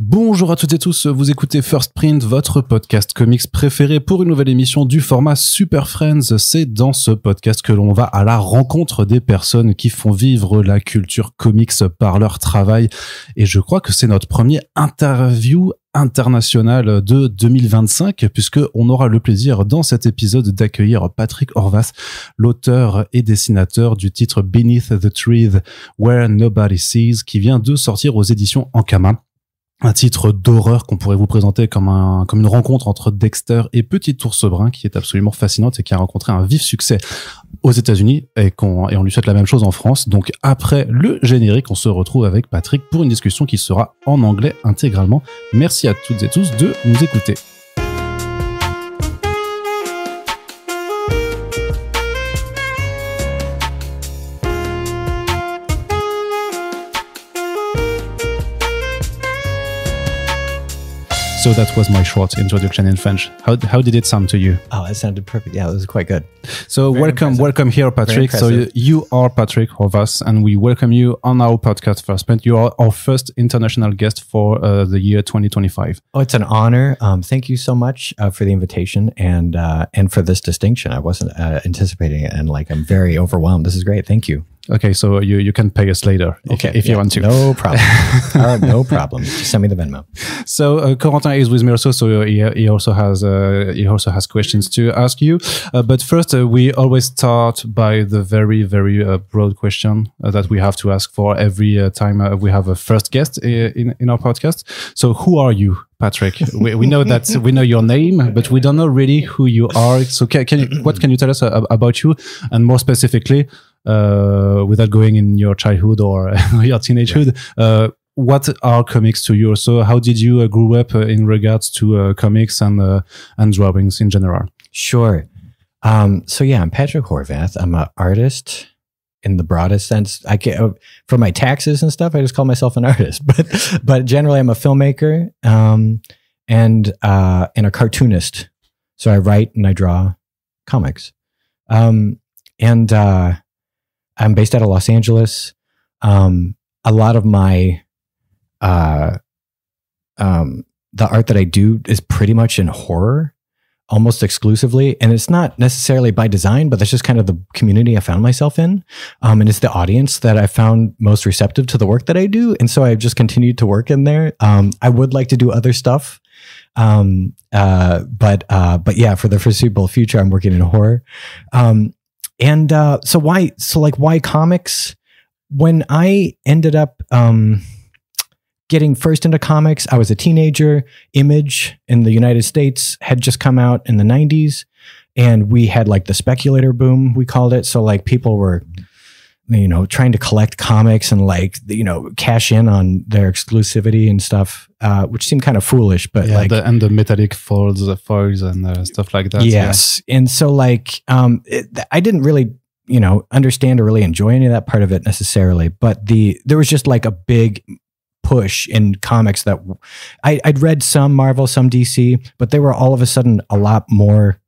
Bonjour à toutes et tous, vous écoutez First Print, votre podcast comics préféré pour une nouvelle émission du format Super Friends. C'est dans ce podcast que l'on va à la rencontre des personnes qui font vivre la culture comics par leur travail. Et je crois que c'est notre premier interview international de 2025, puisque on aura le plaisir dans cet épisode d'accueillir Patrick Horvath, l'auteur et dessinateur du titre Beneath the Trees Where Nobody Sees, qui vient de sortir aux éditions Ankama. Un titre d'horreur qu'on pourrait vous présenter comme une rencontre entre Dexter et Petit Ours Brun, qui est absolument fascinante et qui a rencontré un vif succès aux États-Unis et on lui souhaite la même chose en France. Donc après le générique, on se retrouve avec Patrick pour une discussion qui sera en anglais intégralement. Merci à toutes et tous de nous écouter. So that was my short introduction in French. How did it sound to you? Oh, it sounded perfect. Yeah, it was quite good. So welcome here, Patrick. So you are Patrick Horvath, and we welcome you on our podcast First Print. You are our first international guest for the year 2025. Oh, it's an honor. Thank you so much for the invitation and for this distinction. I wasn't anticipating it, and I'm very overwhelmed. This is great. Thank you. Okay, so you can pay us later if you want to. No problem. No problem. Just send me the Venmo. So Corentin is with me also, so he also has questions to ask you. But first, we always start by the very broad question that we have to ask for every time we have a first guest in our podcast. So who are you, Patrick? we know that we know your name, but we don't know really who you are. So what can you tell us about you, and more specifically, without going in your childhood or your teenagehood, what are comics to you? So how did you grow up in regards to comics and drawings in general? Sure. So yeah, I'm Patrick Horvath. I'm an artist in the broadest sense. I can, for my taxes and stuff, I just call myself an artist. But generally, I'm a filmmaker and a cartoonist. So I write and I draw comics. I'm based out of Los Angeles. A lot of my the art that I do is pretty much in horror, almost exclusively. And it's not necessarily by design, but that's just kind of the community I found myself in. And it's the audience that I found most receptive to the work that I do. And so I've just continued to work in there. I would like to do other stuff. But yeah, for the foreseeable future, I'm working in horror. So why comics? When I ended up getting first into comics, I was a teenager. Image in the United States had just come out in the 90s, and we had the speculator boom, we called it. So people were, trying to collect comics and cash in on their exclusivity and stuff, which seemed kind of foolish, but the metallic foils and stuff like that. Yes. Yeah. And so I didn't really, understand or really enjoy any of that part of it necessarily, but there was just a big push in comics that I'd read some Marvel, some DC, but there were all of a sudden a lot more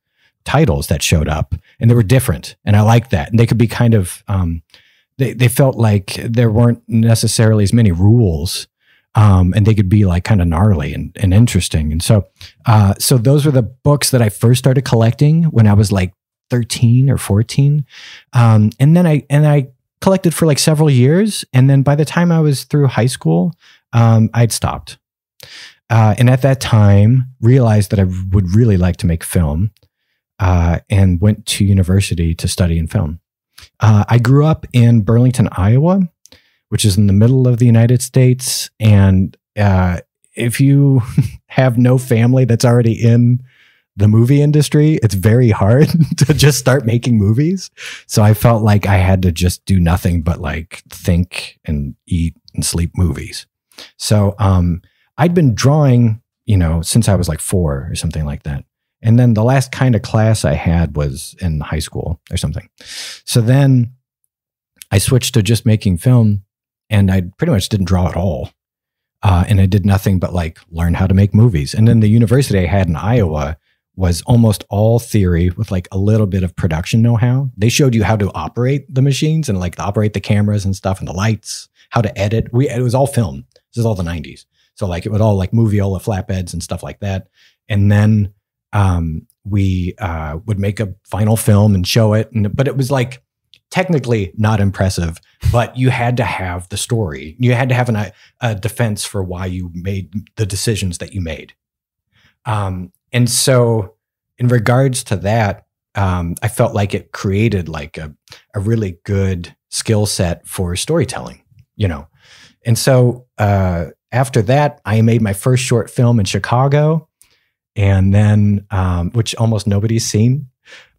titles that showed up, and they were different. And I liked that. And they could be kind of, they felt like there weren't necessarily as many rules, and they could be kind of gnarly and interesting. And so those were the books that I first started collecting when I was 13 or 14. And then I collected for several years. And then by the time I was through high school, I'd stopped. And at that time realized that I would really like to make film, and went to university to study in film. I grew up in Burlington, Iowa, which is in the middle of the United States. And if you have no family that's already in the movie industry, it's very hard to just start making movies. So I felt like I had to just do nothing but think and eat and sleep movies. So I'd been drawing, since I was 4 or something like that. And then the last kind of class I had was in high school or something. So then I switched to just making film, and I pretty much didn't draw at all. And I did nothing but learn how to make movies. And then the university I had in Iowa was almost all theory with a little bit of production know-how. They showed you how to operate the machines and operate the cameras and stuff and the lights, how to edit. It was all film. This is all the 90s. So like it would all like moviola flatbeds and stuff like that. And then we would make a final film and show it. But it was like technically not impressive, but you had to have the story. You had to have a defense for why you made the decisions that you made. And so in regards to that, I felt like it created like a really good skill set for storytelling, you know? And so after that, I made my first short film in Chicago, and then, which almost nobody's seen,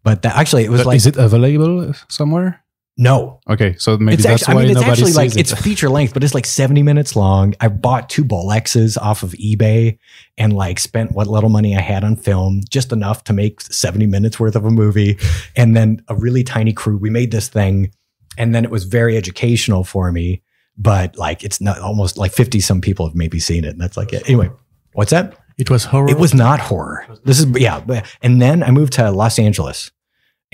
but actually it was like, is it available somewhere? No. Okay. So maybe it's that's actually, why nobody actually sees like, it. it's feature length, but it's like 70 minutes long. I bought 2 Bolexes off of eBay and like spent what little money I had on film, just enough to make 70 minutes worth of a movie. And then a really tiny crew. We made this thing, and then it was very educational for me, but like, it's not almost like 50 some people have maybe seen it. And that's like it. Anyway, what's that? It was horror. It was not horror. This is, yeah. And then I moved to Los Angeles.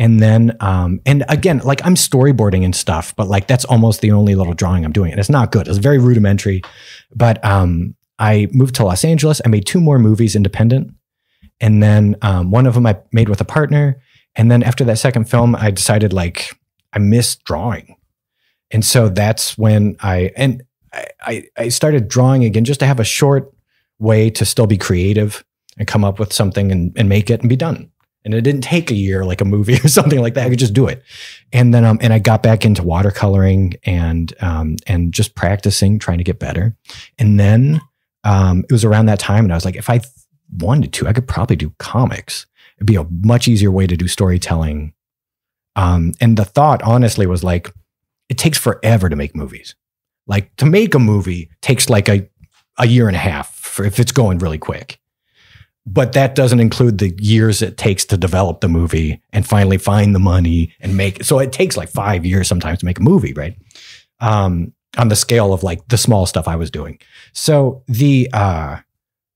And then, and again, like I'm storyboarding and stuff, but like that's almost the only little drawing I'm doing. And it's not good. It's very rudimentary. But I moved to Los Angeles. I made 2 more movies independent. And then one of them I made with a partner. And then after that second film, I decided like I missed drawing. And so that's when I started drawing again, just to have a short way to still be creative and come up with something and make it and be done. And it didn't take a year like a movie or something like that. I could just do it. And then and I got back into watercoloring and just practicing, trying to get better. And then it was around that time, and I was like, if I wanted to, I could probably do comics. It'd be a much easier way to do storytelling. And the thought honestly was like, it takes forever to make movies. Like to make a movie takes like a year and a half if it's going really quick. But that doesn't include the years it takes to develop the movie and finally find the money and make it. So it takes like 5 years sometimes to make a movie, right? On the scale of like the small stuff I was doing. So the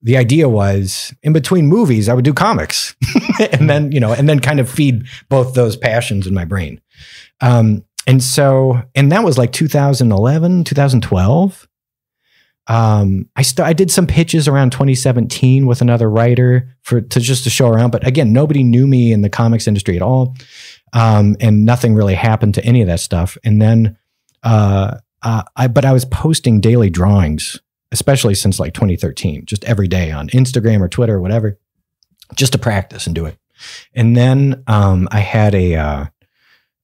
idea was in between movies, I would do comics and then, you know, and then kind of feed both those passions in my brain. And that was like 2011, 2012. I did some pitches around 2017 with another writer to show around. But again, nobody knew me in the comics industry at all. And nothing really happened to any of that stuff. And then, but I was posting daily drawings, especially since like 2013, just every day on Instagram or Twitter or whatever, just to practice and do it. And then, I had a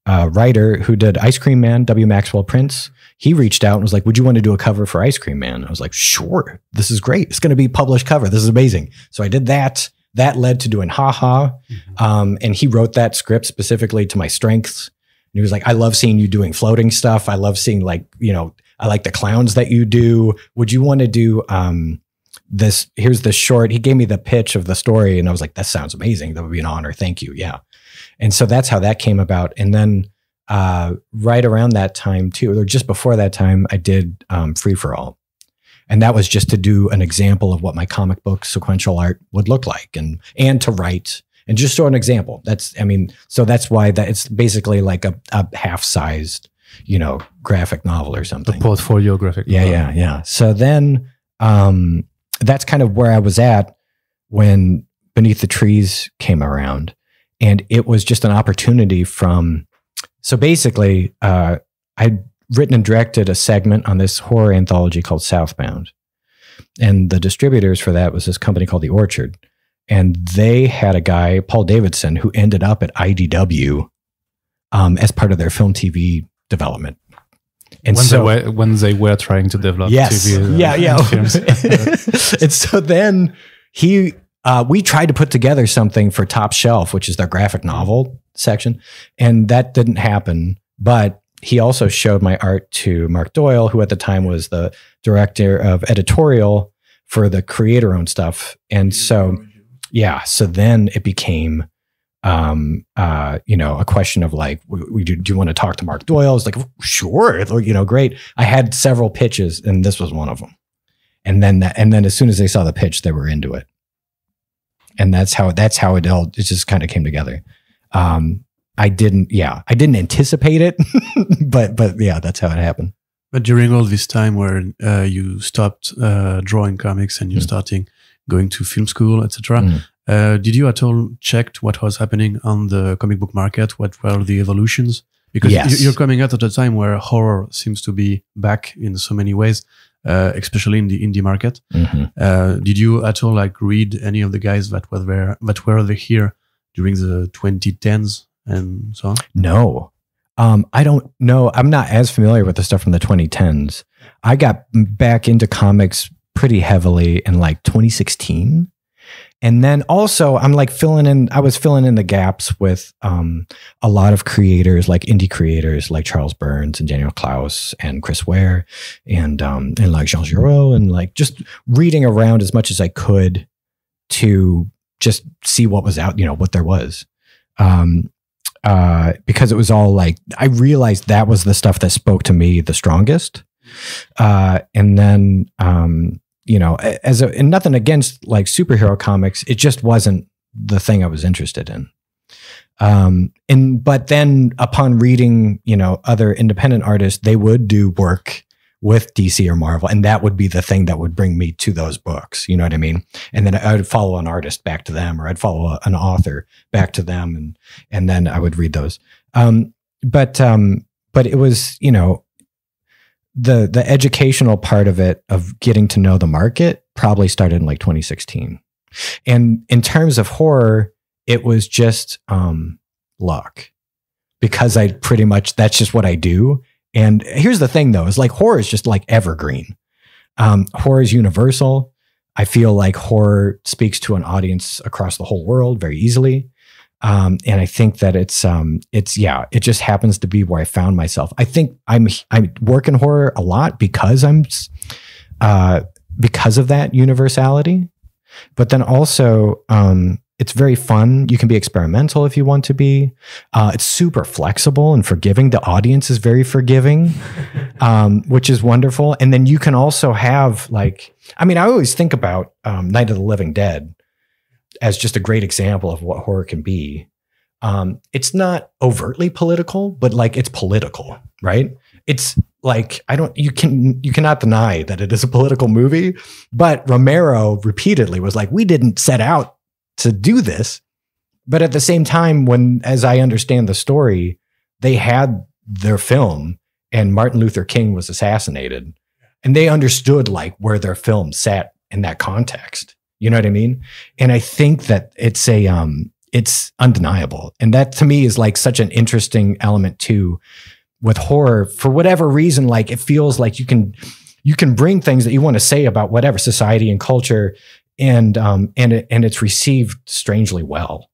writer who did Ice Cream Man, W. Maxwell Prince. He reached out and was like, would you want to do a cover for Ice Cream Man? I was like, sure, this is great. It's going to be published cover. This is amazing. So I did that. That led to doing Ha Ha. And he wrote that script specifically to my strengths. And he was like, I love seeing you doing floating stuff. I love seeing like, you know, I like the clowns that you do. Would you want to do this? Here's the short. He gave me the pitch of the story. And I was like, that sounds amazing. That would be an honor. Thank you. Yeah. And so that's how that came about. And then right around that time too, or just before that time, I did Free for All. And that was just to do an example of what my comic book sequential art would look like and to write and just show an example. So that's why it's basically like a half-sized, you know, graphic novel or something. The portfolio graphic novel. Yeah. So then that's kind of where I was at when Beneath the Trees came around. And it was just an opportunity so basically, I'd written and directed a segment on this horror anthology called Southbound. And the distributors for that was this company called The Orchard. And they had a guy, Paul Davidson, who ended up at IDW as part of their film TV development. And when they were trying to develop TV films. And so then we tried to put together something for Top Shelf, which is their graphic novel section, and that didn't happen. But he also showed my art to Mark Doyle, who at the time was the director of editorial for the creator-owned stuff. And so, so then it became, a question of like, do you want to talk to Mark Doyle? It's like, sure, great. I had several pitches, and this was one of them. And then as soon as they saw the pitch, they were into it. And that's how it just kind of came together. I didn't anticipate it, but yeah, that's how it happened. But during all this time where you stopped drawing comics and you starting going to film school, etc., did you at all check what was happening on the comic book market? What were the evolutions? Because you're coming out at a time where horror seems to be back in so many ways, especially in the indie market. Did you at all like read any of the guys that were here during the 2010s and so on? No. I don't know. I'm not as familiar with the stuff from the 2010s. I got back into comics pretty heavily in like 2016. And then also I was filling in the gaps with a lot of creators, like indie creators like Charles Burns and Daniel Klaus and Chris Ware and like Jean Giraud, and like just reading around as much as I could to just see what was out, what there was. Because it was all like, I realized that was the stuff that spoke to me the strongest. And then, and nothing against like superhero comics, it just wasn't the thing I was interested in. But then upon reading, other independent artists, they would do work with DC or Marvel, and that would be the thing that would bring me to those books. You know what I mean? And then I would follow an artist back to them, or I'd follow an author back to them, and then I would read those. But it was, the educational part of it, of getting to know the market, probably started in like 2016. And in terms of horror, it was just luck, because that's just what I do. And here's the thing though, is like horror is just like evergreen. Horror is universal. I feel like horror speaks to an audience across the whole world very easily. And I think that it just happens to be where I found myself. I think I work in horror a lot because because of that universality, but then also, it's very fun. You can be experimental if you want to be. It's super flexible and forgiving. The audience is very forgiving, which is wonderful. And then you can also have I always think about Night of the Living Dead as just a great example of what horror can be. It's not overtly political, but like it's political, right? It's like, you cannot deny that it is a political movie, but Romero repeatedly was like, we didn't set out to do this. But at the same time, as I understand the story, they had their film and Martin Luther King was assassinated, and they understood like where their film sat in that context. You know what I mean? And I think that it's undeniable. And that to me is like such an interesting element too with horror. For whatever reason, like it feels like you can bring things that you want to say about whatever society and culture, and it's received strangely well.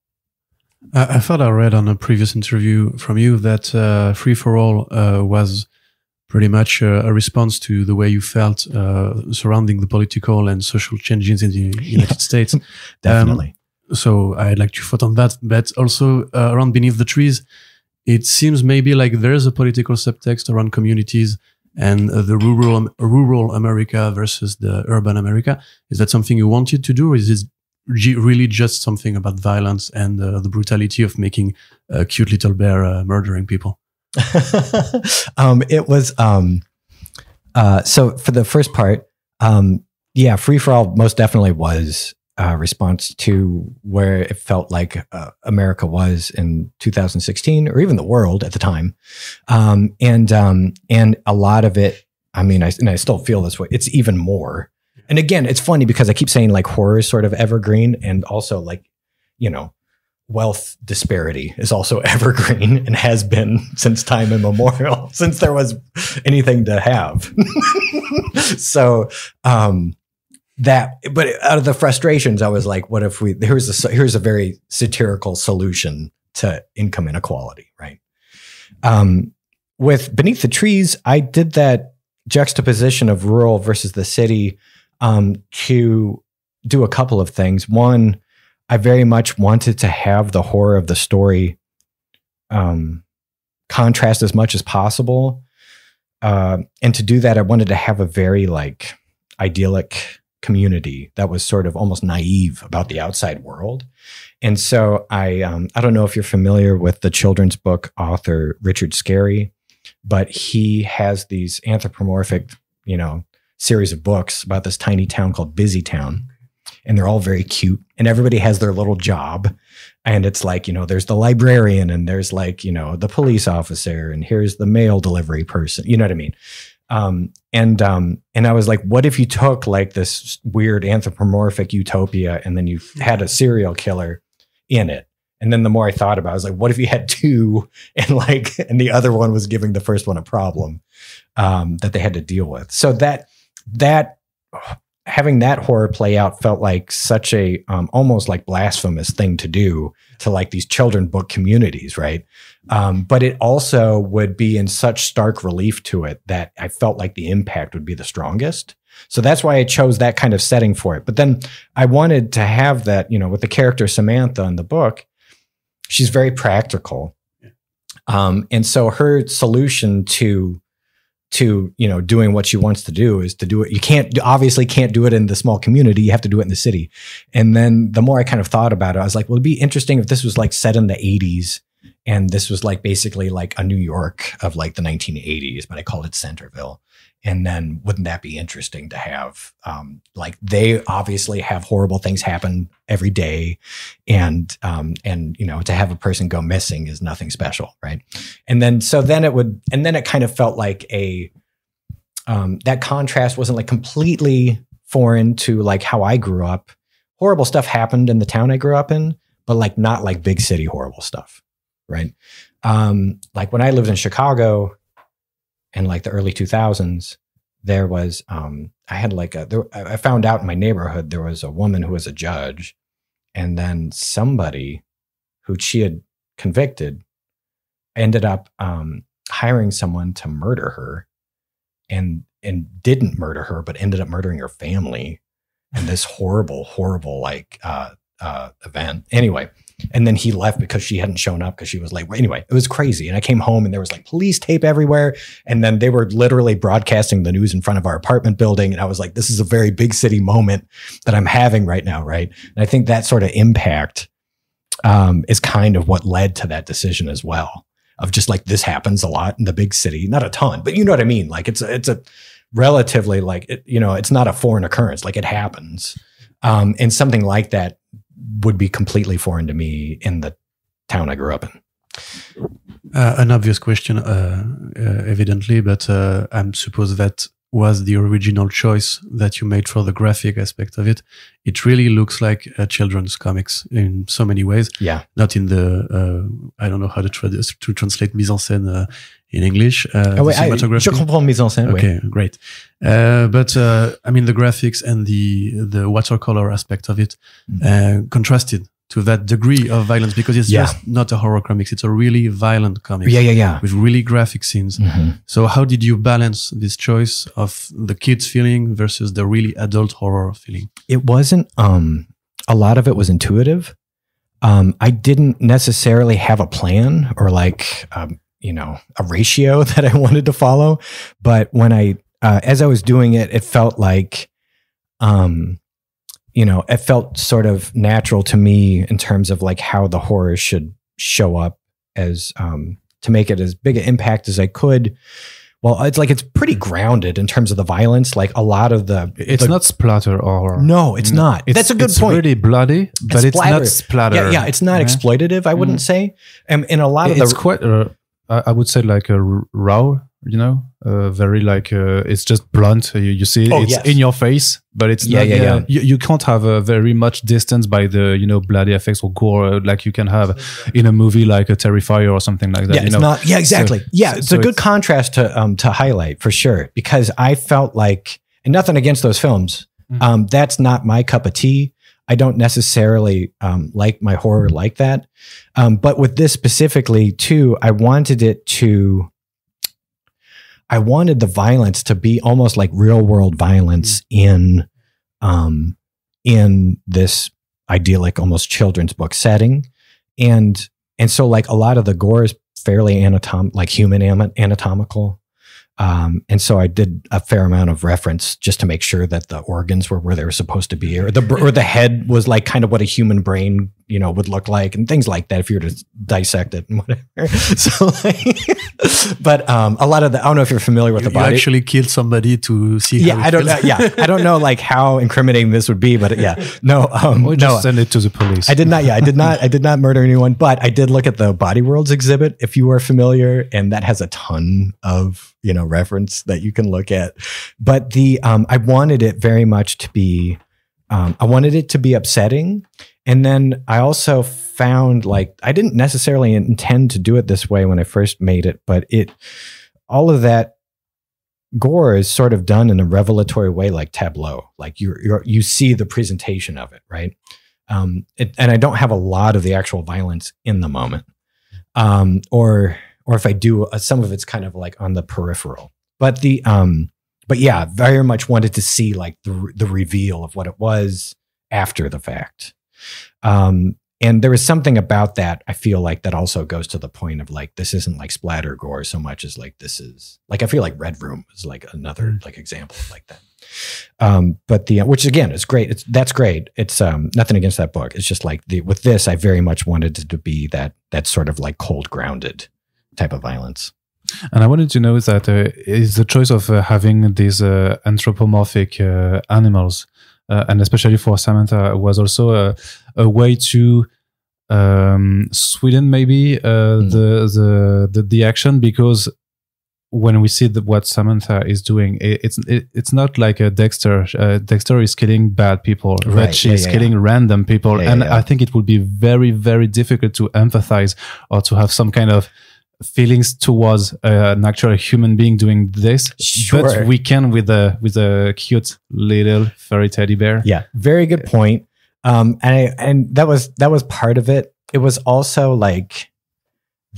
I thought I read on a previous interview from you that Free for All was pretty much a response to the way you felt surrounding the political and social changes in the United States. Definitely. So I'd like to thought on that, but also around Beneath the Trees, it seems maybe like there's a political subtext around communities and the rural America versus the urban America. Is that something you wanted to do, or is it really just something about violence and the brutality of making a cute little bear murdering people? It was so for the first part, Free for All most definitely was a response to where it felt like America was in 2016, or even the world at the time. And a lot of it, I still feel this way. It's even more. And again, it's funny because I keep saying like horror is sort of evergreen, and also like, wealth disparity is also evergreen and has been since time immemorial, since there was anything to have. So, but out of the frustrations, I was like, what if here's a very satirical solution to income inequality, right? With Beneath the Trees, I did that juxtaposition of rural versus the city to do a couple of things. One, I very much wanted to have the horror of the story contrast as much as possible. And to do that, I wanted to have a very like idyllic community that was sort of almost naive about the outside world. And so I don't know if you're familiar with the children's book author Richard Scarry. but he has these anthropomorphic, series of books about this tiny town called Busy Town. And they're all very cute, and everybody has their little job. And it's like, there's the librarian, and there's like, the police officer, and here's the mail delivery person. You know what I mean? And I was like, what if you took like this weird anthropomorphic utopia and then you had a serial killer in it? And then the more I thought about it, I was like, what if you had two and the other one was giving the first one a problem, that they had to deal with. So that having that horror play out felt like such a, almost like blasphemous thing to do to like these children book communities. Right. But it also would be in such stark relief to it that I felt like the impact would be the strongest. So that's why I chose that kind of setting for it. But then I wanted to have that, with the character Samantha in the book, she's very practical. And so her solution to doing what she wants to do is to do it. You obviously can't do it in the small community. You have to do it in the city. And then the more I kind of thought about it, I was like, well, it'd be interesting if this was like set in the 80s. And this was like basically like a New York of like the 1980s, but I called it Centerville. And then wouldn't that be interesting to have, like they obviously have horrible things happen every day. And to have a person go missing is nothing special. Right. And then it kind of felt like that contrast wasn't like completely foreign to like how I grew up. Horrible stuff happened in the town I grew up in, but like not like big city horrible stuff. Right. Like when I lived in Chicago in like the early 2000s, there was, I found out in my neighborhood, there was a woman who was a judge, and then somebody who she had convicted ended up hiring someone to murder her and didn't murder her, but ended up murdering her family in this horrible event. Anyway. And then he left because she hadn't shown up because she was late. Anyway, it was crazy. And I came home and there was like police tape everywhere. And then they were literally broadcasting the news in front of our apartment building. And I was like, this is a very big city moment that I'm having right now. Right. And I think that sort of impact is kind of what led to that decision as well, of just like, this happens a lot in the big city, not a ton, but you know what I mean? Like it's a relatively like, it's not a foreign occurrence. Like it happens. And something like that would be completely foreign to me in the town I grew up in. An obvious question, evidently, but I suppose that was the original choice that you made for the graphic aspect of it. It really looks like a children's comics in so many ways. Yeah. Not in the, I don't know how to translate mise en scène in English. Je comprends mise en scène. Okay, oui. Great. But I mean, the graphics and the watercolor aspect of it contrasted to that degree of violence, because it's just not a horror comics. It's a really violent comic. Yeah. With really graphic scenes. Mm-hmm. So how did you balance this choice of the kids feeling versus the really adult horror feeling? It wasn't, a lot of it was intuitive. I didn't necessarily have a plan or like, a ratio that I wanted to follow. But when as I was doing it, it felt like, it felt sort of natural to me in terms of like how the horror should show up as, to make it as big an impact as I could. Well, it's pretty grounded in terms of the violence. Like a lot of it's not splatter horror. No, it's not. That's a good point. It's really bloody, but it's not splatter. Yeah. It's not exploitative, I wouldn't say. And a lot of it's quite, I would say like a raw, very like, it's just blunt. You see it's in your face, but it's not, you can't have a very much distance by the, bloody effects or gore like you can have in a movie like a Terrifier or something like that. Yeah, it's not. Yeah, exactly. It's a good contrast to highlight for sure, because I felt like, and nothing against those films, that's not my cup of tea. I don't necessarily like my horror like that. But with this specifically too, I wanted the violence to be almost like real world violence in this idyllic, almost children's book setting. And so like a lot of the gore is fairly human anatomical. And so I did a fair amount of reference just to make sure that the organs were where they were supposed to be, or the head was like kind of what a human brain would look like and things like that if you were to dissect it and whatever. So like, but a lot of I don't know if you're familiar with the body. You actually killed somebody to see. Yeah, I don't know. Yeah, I don't know like how incriminating this would be, but yeah, no. Or just send it to the police. I did not. Yeah, I did not murder anyone, but I did look at the Body Worlds exhibit if you are familiar, and that has a ton of reference that you can look at. But I wanted it very much to be. I wanted it to be upsetting. And then I also found like, I didn't necessarily intend to do it this way when I first made it, but all of that gore is sort of done in a revelatory way, like tableau. Like you see the presentation of it, right? And I don't have a lot of the actual violence in the moment. Or if I do, some of it's kind of like on the peripheral. But but yeah, very much wanted to see like the reveal of what it was after the fact. And there was something about that, I feel like, that also goes to the point of like, this isn't like splatter gore so much as like, this is like, I feel like Red Room is like another like example like that. But which again is great. That's great. It's nothing against that book. It's just like with this, I very much wanted it to be that sort of like cold grounded type of violence. And I wanted to know that is the choice of having these anthropomorphic animals, and especially for Samantha, was also a way to sweeten maybe the action, because when we see what Samantha is doing, it's not like a Dexter. Dexter is killing bad people, right? But she's killing random people, I think it would be very, very difficult to empathize or to have some kind of feelings towards an actual human being doing this. Sure. But we can with a cute little furry teddy bear. Yeah, very good point. And that was part of it. It was also like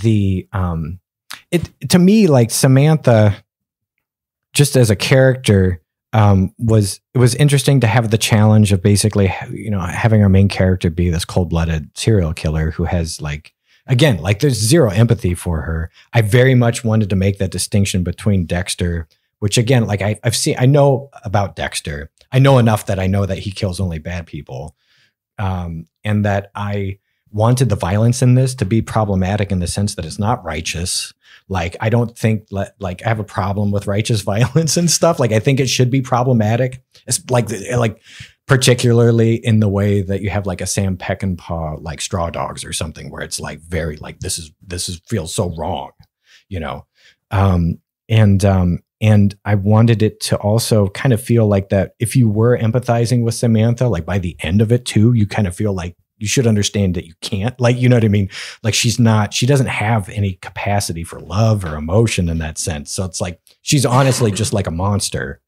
to me, like Samantha, just as a character, it was interesting to have the challenge of basically, having our main character be this cold-blooded serial killer who has like, again, like there's zero empathy for her. I very much wanted to make that distinction between Dexter, which again, like I know about Dexter. I know enough that I know that he kills only bad people. And that I wanted the violence in this to be problematic in the sense that it's not righteous. Like, I don't think like I have a problem with righteous violence and stuff. Like, I think it should be problematic. It's like particularly in the way that you have like a Sam Peckinpah, like Straw Dogs or something, where it's like very like, this is feels so wrong, and I wanted it to also kind of feel like that if you were empathizing with Samantha, like by the end of it too, you kind of feel like you should understand that you can't, like, you know what I mean? Like she doesn't have any capacity for love or emotion in that sense. So it's like, she's honestly just like a monster,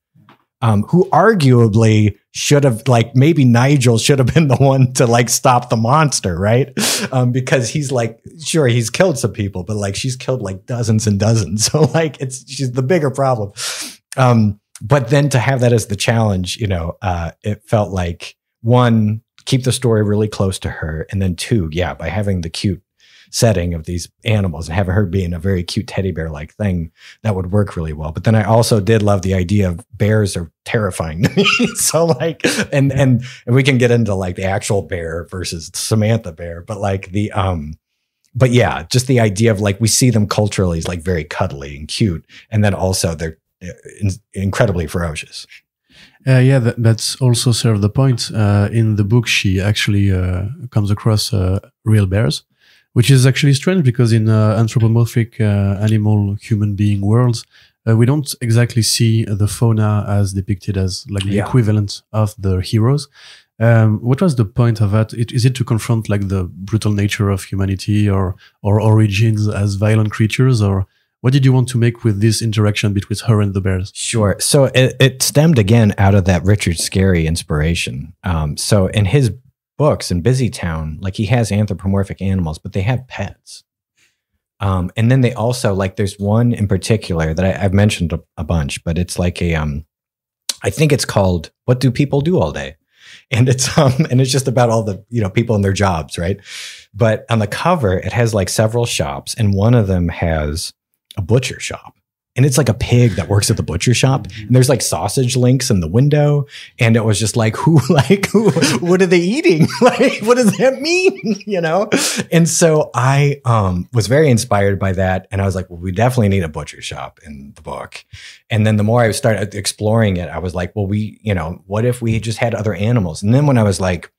who arguably should have, like, maybe Nigel should have been the one to like stop the monster, right? Because he's like, sure, he's killed some people, but like she's killed like dozens and dozens. So like she's the bigger problem. But then to have that as the challenge, it felt like, one, keep the story really close to her, and then two, by having the cute setting of these animals and having her being a very cute teddy bear like thing, that would work really well. But then I also did love the idea of bears are terrifying to me. So like, and we can get into like the actual bear versus Samantha bear, but like but yeah, just the idea of like, we see them culturally as like very cuddly and cute, and then also they're incredibly ferocious. That's also served the point. In the book, she actually comes across real bears, which is actually strange because in anthropomorphic animal human being worlds, we don't exactly see the fauna as depicted as like the equivalent of the heroes. What was the point of that? Is it to confront like the brutal nature of humanity or origins as violent creatures, or what did you want to make with this interaction between her and the bears? Sure. So it stemmed again out of that Richard Scarry inspiration. So in his books in Busy Town, like he has anthropomorphic animals, but they have pets. And then they also, like, there's one in particular that I've mentioned a bunch, but it's like I think it's called What Do People Do All Day? And it's just about all the, people and their jobs, right? But on the cover, it has like several shops, and one of them has a butcher shop. and it's like a pig that works at the butcher shop, and there's like sausage links in the window, and it was just like, who, what are they eating? Like, what does that mean? You know? And so I was very inspired by that, and I was like, well, we definitely need a butcher shop in the book. And then the more I started exploring it, I was like, well, what if we just had other animals? And then when I was like,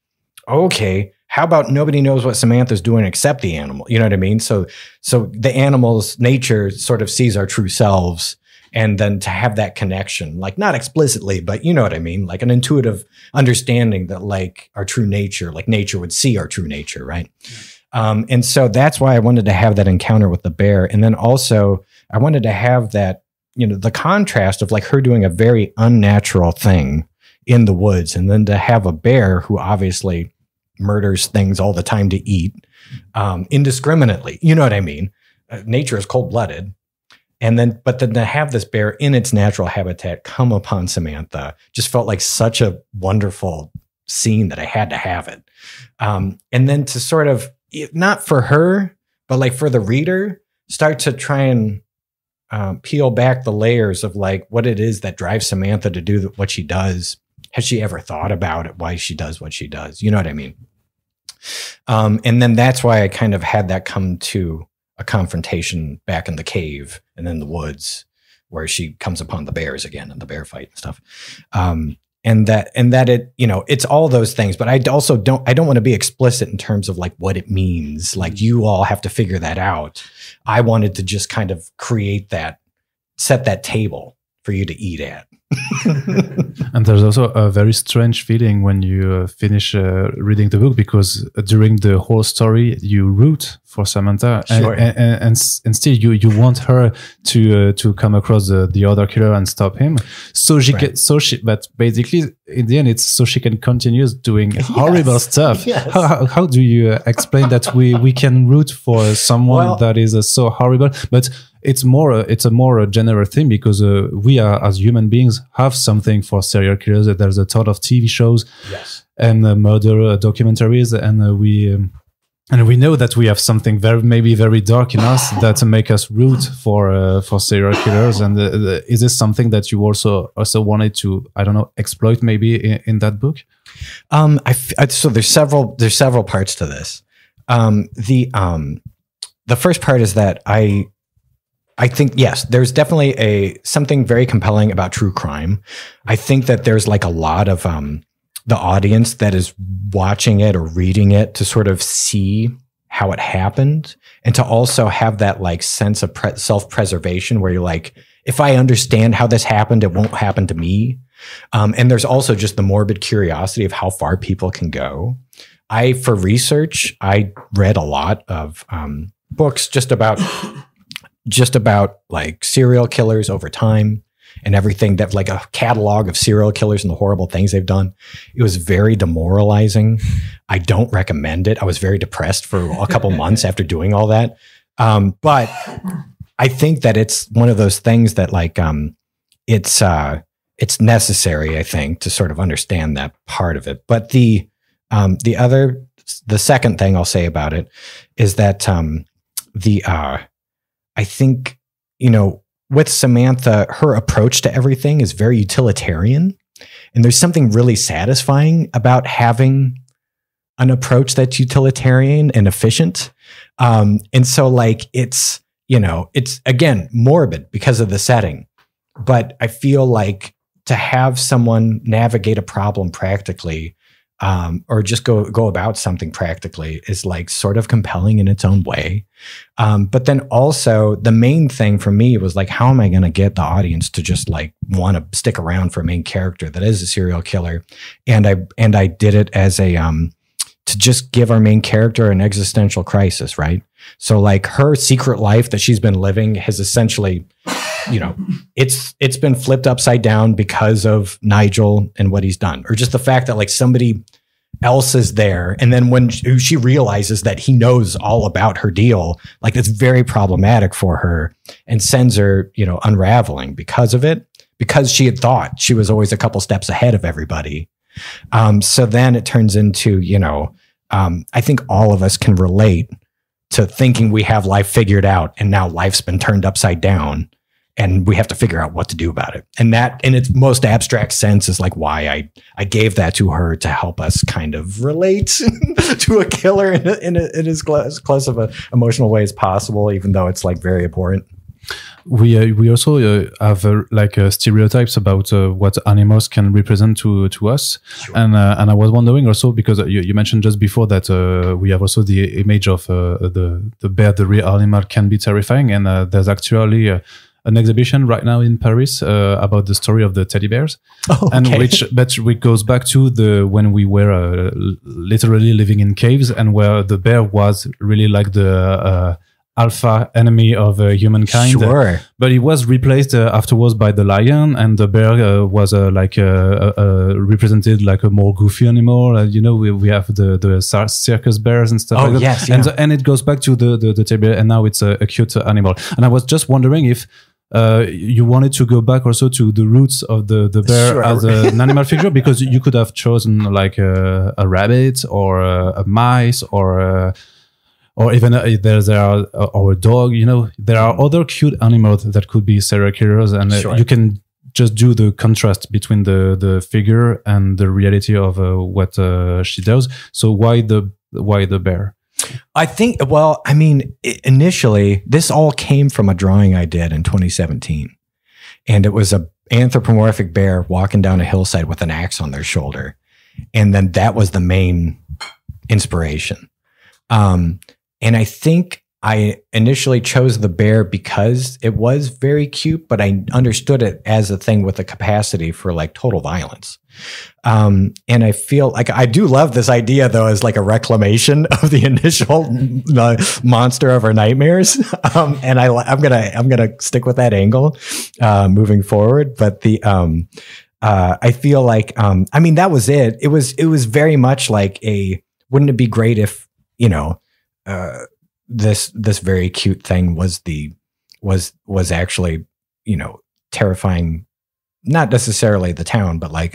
okay, how about nobody knows what Samantha's doing except the animal? You know what I mean? So the animal's nature sort of sees our true selves, and then to have that connection, like not explicitly, but you know what I mean? Like an intuitive understanding that like our true nature, like nature would see our true nature, right? Yeah. And so that's why I wanted to have that encounter with the bear. And then also I wanted to have that, the contrast of like her doing a very unnatural thing in the woods, and then to have a bear who obviously murders things all the time to eat, indiscriminately. You know what I mean? Nature is cold-blooded. But then to have this bear in its natural habitat come upon Samantha just felt like such a wonderful scene that I had to have it. And then to sort of, not for her, but like for the reader, start to try and peel back the layers of like what it is that drives Samantha to do what she does. Has she ever thought about it, why she does what she does? You know what I mean? And then that's why I kind of had that come to a confrontation back in the cave and then the woods, where she comes upon the bears again and the bear fight and stuff. And that it, it's all those things, but I also don't want to be explicit in terms of like what it means. Like you all have to figure that out. I wanted to just kind of set that table for you to eat at. And there's also a very strange feeling when you finish reading the book, because during the whole story you root for Samantha, sure. and still you want her to come across the other killer and stop him, but basically in the end it's so she can continue doing horrible stuff. Yes. How do you explain that we can root for someone that is so horrible? But it's a more general thing, because we are, as human beings, have something for serial killers. There's a ton of TV shows and murder documentaries, and we know that we have something maybe very dark in us that make us root for serial killers. And is this something that you also wanted to, I don't know, exploit maybe in that book? So there's several parts to this. The first part is that I think, yes, there's definitely something very compelling about true crime. I think that there's like a lot of the audience that is watching it or reading it to sort of see how it happened, and to also have that like sense of self-preservation where you're like, if I understand how this happened, it won't happen to me. And there's also just the morbid curiosity of how far people can go. For research, I read a lot of books just about like serial killers over time and everything, that like a catalog of serial killers and the horrible things they've done. It was very demoralizing. I don't recommend it. I was very depressed for a couple months after doing all that. But I think that it's one of those things that like, it's necessary, I think, to sort of understand that part of it. But the second thing I'll say about it is that, I think, with Samantha, her approach to everything is very utilitarian. And there's something really satisfying about having an approach that's utilitarian and efficient. And so like, it's again, morbid because of the setting. But I feel like to have someone navigate a problem practically, or just go about something practically, is like sort of compelling in its own way. But then also the main thing for me was like, how am I going to get the audience to just like want to stick around for a main character that is a serial killer? And I did it as to just give our main character an existential crisis, right? So like her secret life that she's been living has essentially, it's been flipped upside down because of Nigel and what he's done, or just the fact that like somebody else is there. And then when she realizes that he knows all about her deal, like it's very problematic for her and sends her, unraveling because of it, because she had thought she was always a couple steps ahead of everybody. So then it turns into, I think all of us can relate to thinking we have life figured out, and now life's been turned upside down. and we have to figure out what to do about it. And that, in its most abstract sense, is like why I gave that to her, to help us kind of relate to a killer in as close of an emotional way as possible, even though it's like very abhorrent. We also have stereotypes about what animals can represent to us, sure. And I was wondering also, because you mentioned just before that we have also the image of the bear, the real animal, can be terrifying, and there's actually an exhibition right now in Paris about the story of the teddy bears, and which goes back to when we were literally living in caves, and where the bear was really like the alpha enemy of humankind. Sure. But it was replaced afterwards by the lion, and the bear was represented like a more goofy animal. We have the circus bears and stuff like that. Yes, yeah. And it goes back to the teddy bear, and now it's a cute animal. And I was just wondering if you wanted to go back also to the roots of the bear, sure, as an animal figure, because you could have chosen like a rabbit or a mice or even or a dog. There are other cute animals that could be serial killers, and sure, you can just do the contrast between the figure and the reality of what she does. So why the bear? I think, well, I mean, initially this all came from a drawing I did in 2017, and it was a anthropomorphic bear walking down a hillside with an axe on their shoulder, and then that was the main inspiration. And I think I initially chose the bear because it was very cute, but I understood it as a thing with a capacity for like total violence. And I feel like I do love this idea, though, as like a reclamation of the initial monster of our nightmares. And I'm gonna stick with that angle moving forward. But I feel like I mean, that was it. It was very much like wouldn't it be great if this very cute thing was actually, terrifying, not necessarily the town, but like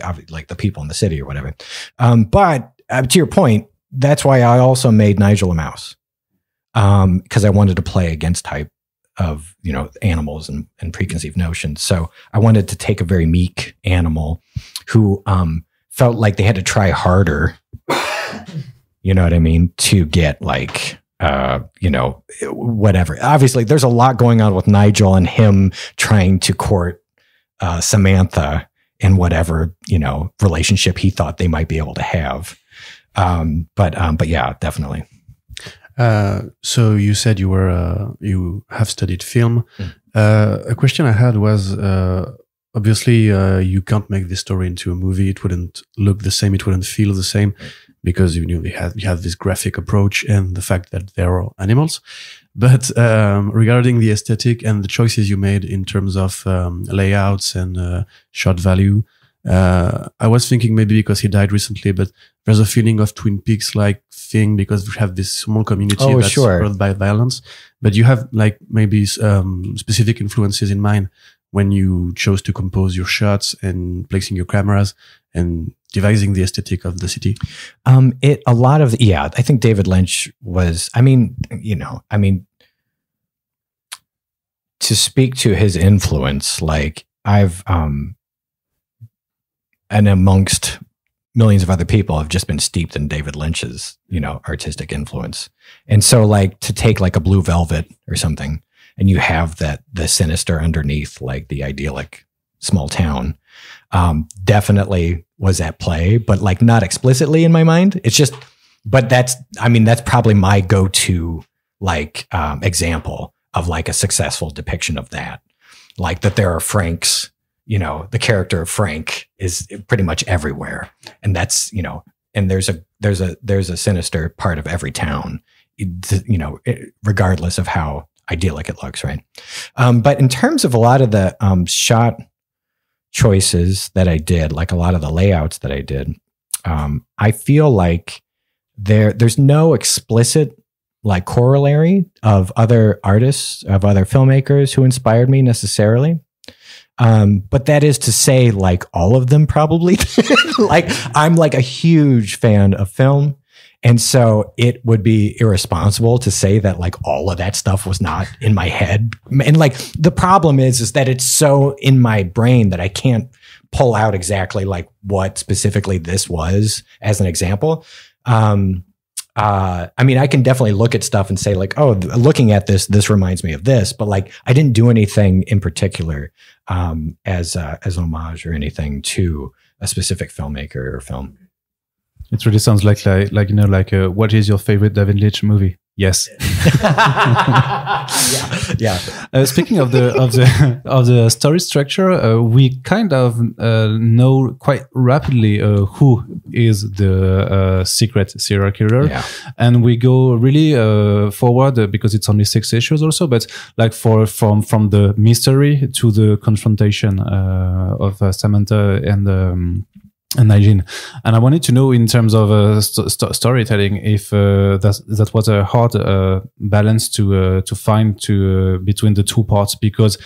the people in the city or whatever. But to your point, that's why I also made Nigel a mouse. Because I wanted to play against type of, animals and preconceived notions. So I wanted to take a very meek animal who felt like they had to try harder, you know what I mean, to get like, whatever. Obviously, there's a lot going on with Nigel and him trying to court Samantha in whatever, relationship he thought they might be able to have. But yeah, definitely. So you said you have studied film. A question I had was, obviously, you can't make this story into a movie. It wouldn't look the same. It wouldn't feel the same, because you have this graphic approach and the fact that there are animals. But regarding the aesthetic and the choices you made in terms of layouts and shot value, I was thinking maybe because he died recently, but there's a feeling of Twin Peaks-like thing, because we have this small community that's hurt by violence. But you have like maybe specific influences in mind when you chose to compose your shots and placing your cameras and devising the aesthetic of the city? I think David Lynch was, to speak to his influence, like I've, and amongst millions of other people, have just been steeped in David Lynch's, artistic influence. And so like to take like a Blue Velvet or something, and you have the sinister underneath, like the idyllic small town, definitely was at play, but like not explicitly in my mind. It's just, but that's probably my go-to like example of like a successful depiction of that. Like that there are Franks, the character of Frank is pretty much everywhere. And that's, and there's a sinister part of every town, regardless of how idyllic it looks, right? But in terms of a lot of the shot choices that I did, like a lot of the layouts that I did, I feel like there's no explicit like corollary of other artists, of other filmmakers who inspired me necessarily. But that is to say, like all of them probably. Like I'm like a huge fan of film, And so it would be irresponsible to say that like all of that stuff was not in my head. And like the problem is that it's so in my brain that I can't pull out exactly like what specifically this was as an example. I mean, I can definitely look at stuff and say like, oh, looking at this reminds me of this, but like I didn't do anything in particular as homage or anything to a specific filmmaker or film. It really sounds like what is your favorite David Lynch movie? Yes. Yeah. Speaking of the story structure, we kind of know quite rapidly who is the secret serial killer, and we go really forward because it's only 6 issues or so. But like from the mystery to the confrontation of Samantha and Nigel. And I wanted to know, in terms of storytelling, if that was a hard balance to find between the two parts, because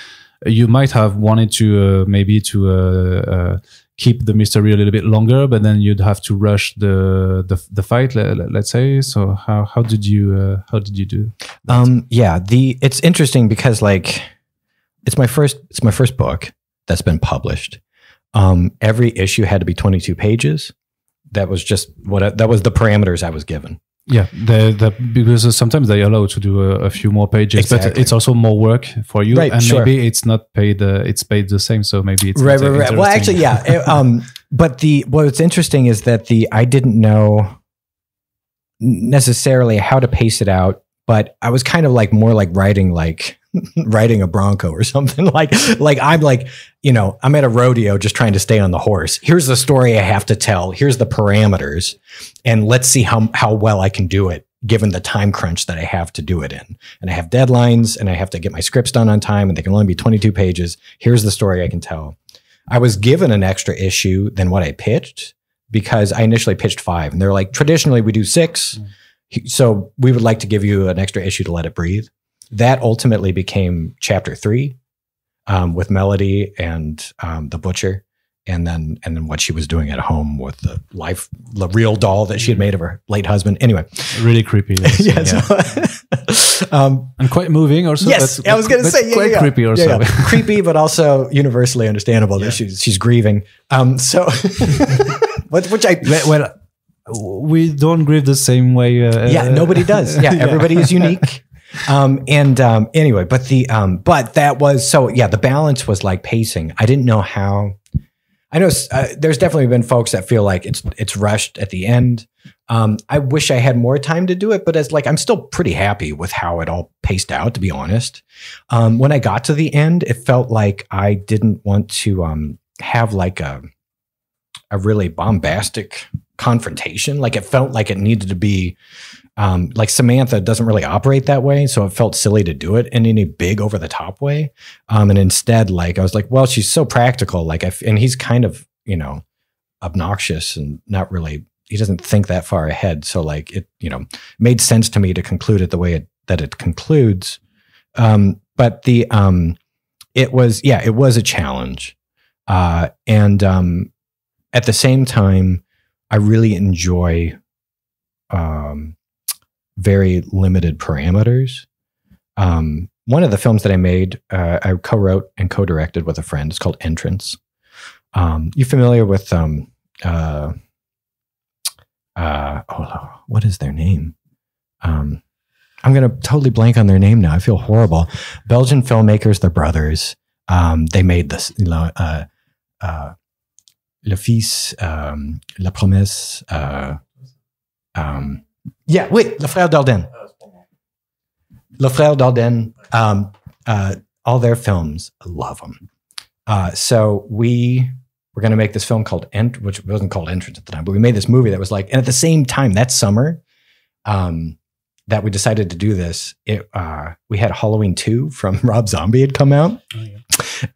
you might have wanted to maybe keep the mystery a little bit longer, but then you'd have to rush the fight, let's say. So how did you do that? It's interesting because like it's my first book that's been published. Every issue had to be 22 pages. That was just that was the parameters I was given. Yeah, because sometimes they allow to do a few more pages, exactly. But it's also more work for you, right, and sure. Maybe it's not paid. It's paid the same, so maybe it's right. Well, actually, yeah. But what's interesting is that I didn't know necessarily how to pace it out, but I was kind of like more like riding a bronco or something. like I'm like, I'm at a rodeo just trying to stay on the horse. Here's the story I have to tell. Here's the parameters. And let's see how well I can do it given the time crunch that I have to do it in. And I have deadlines and I have to get my scripts done on time and they can only be 22 pages. Here's the story I can tell. I was given an extra issue than what I pitched because I initially pitched 5 and they're like, traditionally we do 6. So we would like to give you an extra issue to let it breathe. That ultimately became chapter 3 with Melody and the butcher, and then what she was doing at home with the real doll that she had made of her late husband. Anyway, really creepy. And quite moving also. Yes, I was going to say quite creepy also. Creepy, but also universally understandable that she's grieving. Which we don't grieve the same way. Nobody does. Yeah, everybody is unique. Anyway, but that was, so yeah, the balance was like pacing. I didn't know how. I know there's definitely been folks that feel like it's rushed at the end. I wish I had more time to do it, but I'm still pretty happy with how it all paced out, to be honest. When I got to the end, it felt like I didn't want to have like a really bombastic confrontation. Like it felt like it needed to be like Samantha doesn't really operate that way. So it felt silly to do it in any big over the top way. And instead, like, I was like, well, she's so practical. And he's kind of, obnoxious and not really, he doesn't think that far ahead. So like it, made sense to me to conclude it the way that it concludes. But it was a challenge. And at the same time, I really enjoy, very limited parameters. One of the films that I made, I co-wrote and co-directed with a friend. It's called Entrance. You familiar with what is their name? I'm going to totally blank on their name now. I feel horrible. Belgian filmmakers, they're brothers. They made this, Le Fils, La Promesse. Le Frère Dardenne. Le Frère Dardenne. All their films, I love them. So we were going to make this film called which wasn't called Entrance at the time, but we made this movie that was like, and at the same time that summer, that we decided to do this, we had Halloween 2 from Rob Zombie had come out. Oh, yeah.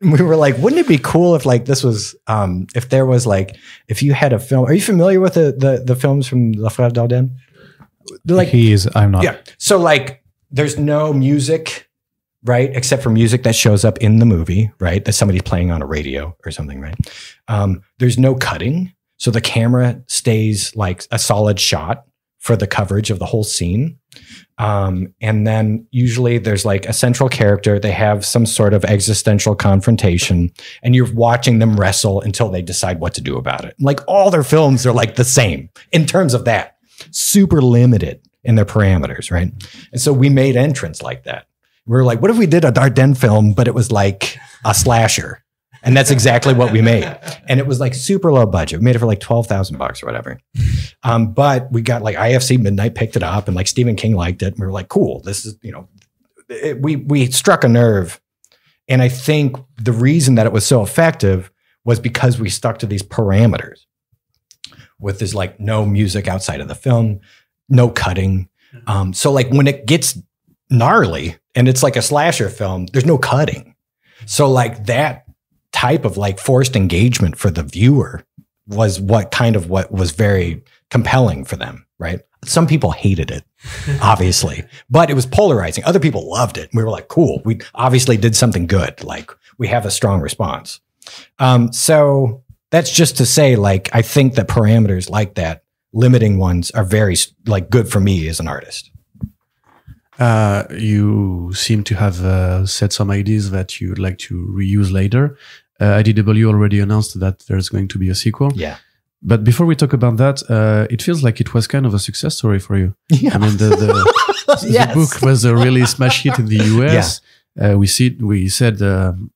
And we were like, wouldn't it be cool if like this was, if there was like, if you had a film, are you familiar with the films from La Frère Dardenne? Like, I'm not. Yeah. So like, there's no music, right? Except for music that shows up in the movie, right? That somebody's playing on a radio or something, right? There's no cutting. So the camera stays like a solid shot for the coverage of the whole scene. And then usually there's like a central character. They have some sort of existential confrontation, and you're watching them wrestle until they decide what to do about it. Like all their films are like the same in terms of that, super limited in their parameters, right? And so we made entrance like that. We were like, what if we did a Dardenne film, but it was like a slasher? And that's exactly what we made. And it was like super low budget. We made it for like $12,000 or whatever. But we got like IFC Midnight picked it up, and like Stephen King liked it. And we were like, cool, this is, you know, we struck a nerve. And I think the reason that it was so effective was because we stuck to these parameters with this like no music outside of the film, no cutting. So like when it gets gnarly and it's like a slasher film, there's no cutting. So like that type of like forced engagement for the viewer was what was very compelling for them, right? Some people hated it, obviously, but it was polarizing. Other people loved it. We were like, cool, we obviously did something good. Like we have a strong response. So that's just to say, like, I think that parameters like that, limiting ones, are very like good for me as an artist. You seem to have set some ideas that you'd like to reuse later. IDW already announced that there's going to be a sequel. Yeah. But before we talk about that, it feels like it was kind of a success story for you. Yeah. I mean, the book was a really smash hit in the US. Yeah. We said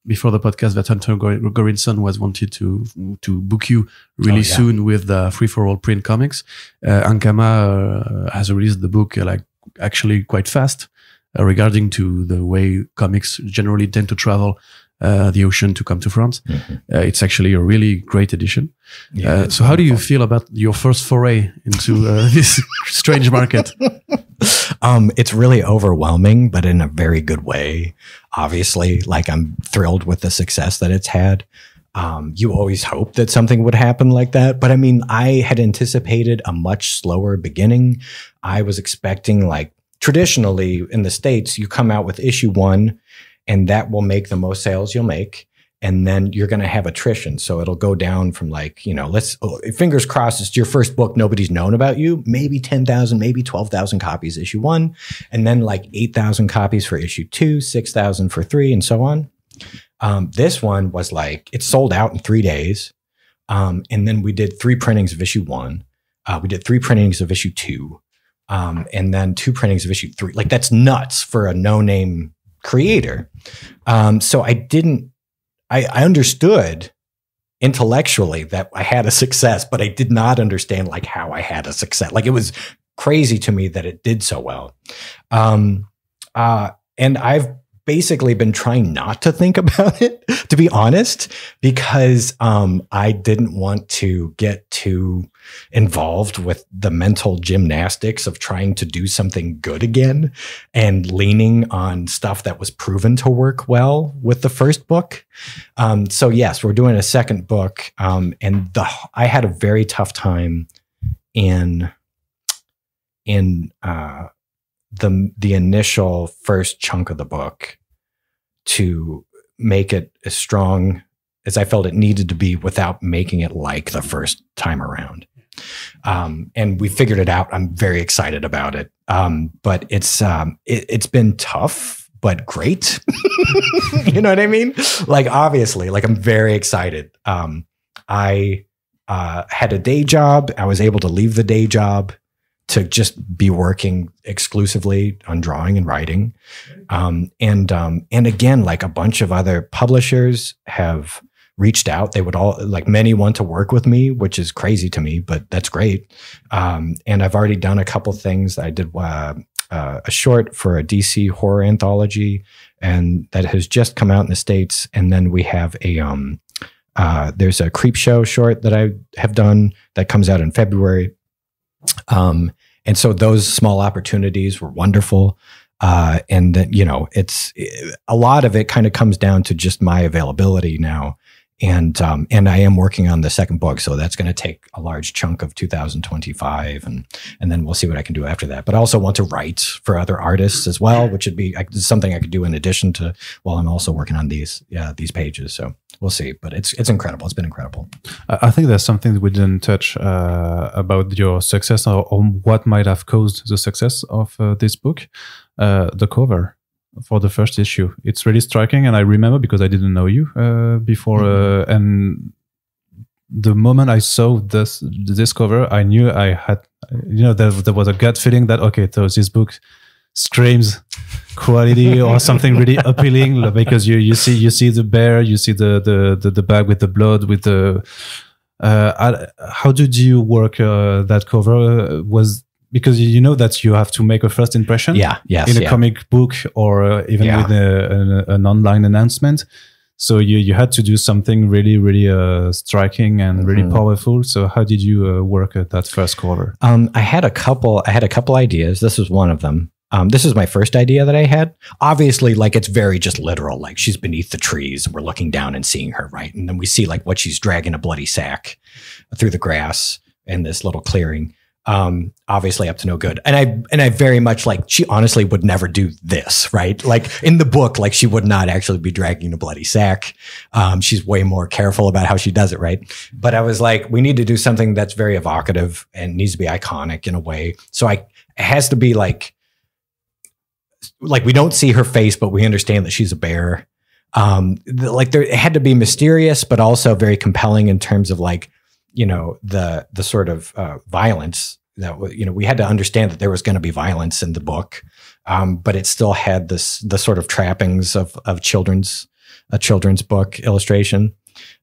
before the podcast that Hunter Gorinson was wanted to book you really soon with the Free for All print comics. Ankama has released the book like actually quite fast regarding to the way comics generally tend to travel the ocean to come to France. Mm-hmm. It's actually a really great edition. Yeah, so how do you feel about your first foray into this strange market? It's really overwhelming, but in a very good way. Obviously, like I'm thrilled with the success that it's had. You always hope that something would happen like that. But I mean, I had anticipated a much slower beginning. I was expecting, like, traditionally in the States, you come out with issue 1 and that will make the most sales you'll make. And then you're going to have attrition. So it'll go down from like, you know, fingers crossed, it's your first book. Nobody's known about you. Maybe 10,000, maybe 12,000 copies issue 1. And then like 8,000 copies for issue 2, 6,000 for 3, and so on. This one was like, it sold out in 3 days. And then we did 3 printings of issue 1. We did 3 printings of issue 2. And then 2 printings of issue 3. Like that's nuts for a no-name creator. So I understood intellectually that I had a success, but I did not understand like how I had a success. Like it was crazy to me that it did so well. And I've basically been trying not to think about it, to be honest, because I didn't want to get too involved with the mental gymnastics of trying to do something good again and leaning on stuff that was proven to work well with the first book. So yes, we're doing a second book. And I had a very tough time in the initial first chunk of the book to make it as strong as I felt it needed to be without making it like the first time around. And we figured it out. I'm very excited about it. But it's been tough, but great. You know what I mean? Like, obviously, like I'm very excited. I had a day job. I was able to leave the day job to just be working exclusively on drawing and writing. And again, like a bunch of other publishers have reached out. They would all, like many want to work with me, which is crazy to me, but that's great. And I've already done a couple things. I did a short for a DC horror anthology, and that has just come out in the States. And then we have there's a Creep Show short that I have done that comes out in February. And so those small opportunities were wonderful. And then, you know, a lot of it kind of comes down to just my availability now. And I am working on the second book, so that's going to take a large chunk of 2025, and then we'll see what I can do after that. But I also want to write for other artists as well, which would be something I could do in addition to while I'm also working on these pages. So we'll see. But it's incredible. It's been incredible. I think there's something we didn't touch about your success or what might have caused the success of this book. The cover for the first issue. It's really striking, and I remember because I didn't know you before, and the moment I saw this cover, I knew I had, there was a gut feeling that okay, so this book screams quality or something really appealing, because you see the bear, you see the bag with the blood, with the how did you work that cover? Was because you know that you have to make a first impression in a comic book or even with an online announcement. So you had to do something really, really striking and really powerful. So how did you work at that first cover? I had a couple ideas. This was one of them. This is my first idea that I had. Obviously, like, it's very just literal. Like, she's beneath the trees. We're looking down and seeing her, right? And then we see like what she's dragging a bloody sack through the grass in this little clearing. Obviously up to no good. And I very much like, she honestly would never do this, right? Like in the book, like she would not actually be dragging a bloody sack. She's way more careful about how she does it, right? But I was like, we need to do something that's very evocative and needs to be iconic in a way. So it has to be like we don't see her face, but we understand that she's a bear. It had to be mysterious, but also very compelling in terms of like, the sort of violence that, we had to understand that there was going to be violence in the book, but it still had the sort of trappings of a children's book illustration.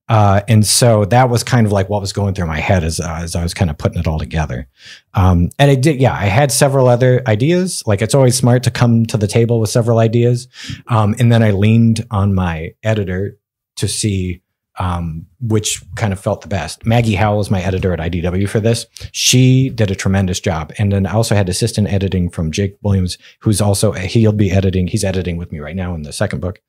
And so that was kind of like what was going through my head as I was kind of putting it all together. And I had several other ideas. Like, it's always smart to come to the table with several ideas. And then I leaned on my editor to see which kind of felt the best. Maggie Howell is my editor at IDW for this. She did a tremendous job. And then I also had assistant editing from Jake Williams, who's also, he's editing with me right now in the second book.